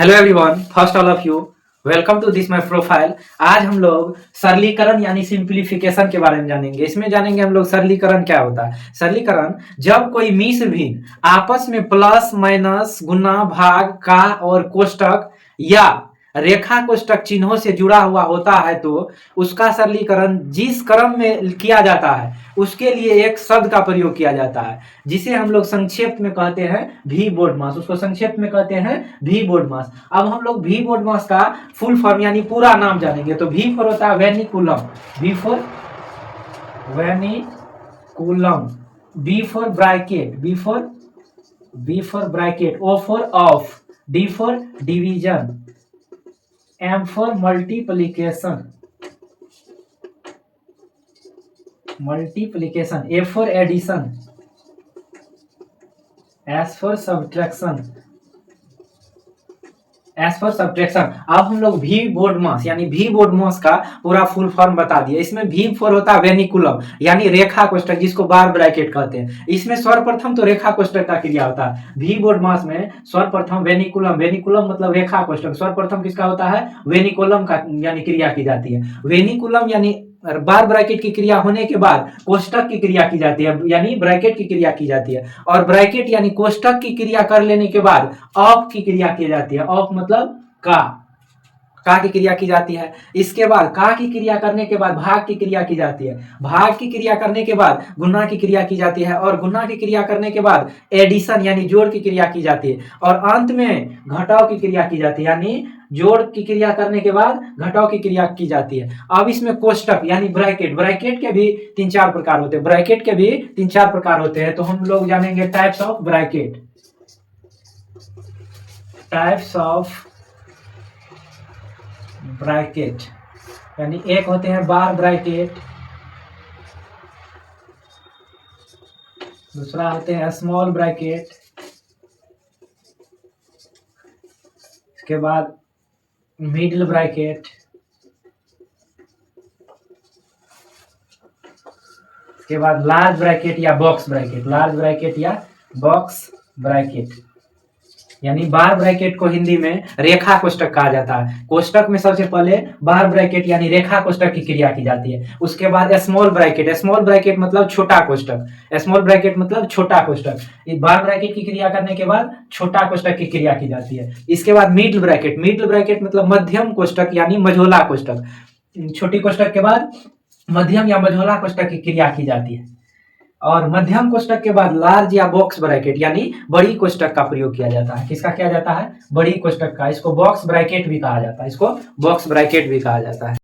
Hello everyone, first all of you welcome to this my profile. आज हम लोग सरलीकरण यानी सिंप्लीफिकेशन के बारे में जानेंगे। इसमें जानेंगे हम लोग सरलीकरण क्या होता है। सरलीकरण जब कोई मिश्र भिन्न आपस में प्लस माइनस गुना भाग का और कोष्टक या रेखा कोष्टक चिन्हों से जुड़ा हुआ होता है तो उसका सरलीकरण जिस क्रम में किया जाता है उसके लिए एक शब्द का प्रयोग किया जाता है जिसे हम लोग संक्षेप में कहते हैं भी बोडमास। उसको संक्षेप में कहते हैं भी बोडमास। अब हम लोग भी बोडमास का फुल फॉर्म यानी पूरा नाम जानेंगे। तो भी फॉर होता है vinculum, B for vinculum, B for bracket, B for bracket, O for of, D for division, M for multiplication, A for addition, S for subtraction, अब हम लोग भी बोडमास यानी भी बोडमास का पूरा फुल फॉर्म बता दिए। इसमें भी फॉर होता है वेनिकुलम यानी रेखा कोष्टक जिसको बार ब्रैकेट कहते हैं। इसमें सर्वप्रथम तो रेखा कोष्टक का क्रिया होता है। भी बोडमास में सर्वप्रथम वेनिकुलम मतलब रेखा कोष्टक, सर्वप्रथम किसका होता है? वेनिकुलम का यानी क्रिया की जाती है। वेनिकुलम यानी बार ब्रैकेट की क्रिया होने के बाद कोष्टक की क्रिया की जाती है यानी ब्रैकेट की क्रिया की जाती है। और ब्रैकेट यानी कोष्टक की क्रिया कर लेने के बाद ऑफ की क्रिया की जाती है। ऑफ मतलब का की क्रिया की जाती है। इसके बाद का की क्रिया करने के बाद भाग की क्रिया की जाती है। भाग की क्रिया करने के बाद गुना की क्रिया की जाती है और गुना की क्रिया करने के बाद एडिशन यानी जोड़ की क्रिया की जाती है और अंत में घटाव की क्रिया की जाती है यानी जोड़ की क्रिया करने के बाद घटाव की क्रिया की जाती है। अब इसमें कोष्टक यानी ब्रैकेट के भी तीन चार प्रकार होते हैं। ब्रैकेट के भी तीन चार प्रकार होते हैं। तो हम लोग जानेंगे types of bracket. Types of bracket यानी एक होते हैं बार ब्रैकेट, दूसरा होते हैं स्मॉल ब्रैकेट, इसके बाद मिडिल ब्रैकेट, इसके बाद लार्ज ब्रैकेट या बॉक्स ब्रैकेट, लार्ज ब्रैकेट या बॉक्स ब्रैकेट। यानी बार ब्रैकेट को हिंदी में रेखा कोष्टक कहा जाता है। कोष्टक में सबसे पहले बार ब्रैकेट यानी रेखा कोष्टक की क्रिया की जाती है। उसके बाद स्मॉल ब्रैकेट मतलब छोटा कोष्टक, स्मॉल ब्रैकेट मतलब छोटा कोष्टक। बार ब्रैकेट की क्रिया करने के बाद छोटा कोष्टक की क्रिया की जाती है। इसके बाद मिडिल ब्रैकेट मतलब मध्यम कोष्टक यानी मझोला कोष्टक। छोटी कोष्टक के बाद मध्यम या मझोला कोष्टक की क्रिया की जाती है। और मध्यम कोष्टक के बाद लार्ज या बॉक्स ब्रैकेट यानी बड़ी कोष्टक का प्रयोग किया जाता है। किसका किया जाता है? बड़ी कोष्टक का। इसको बॉक्स ब्रैकेट भी कहा जाता है।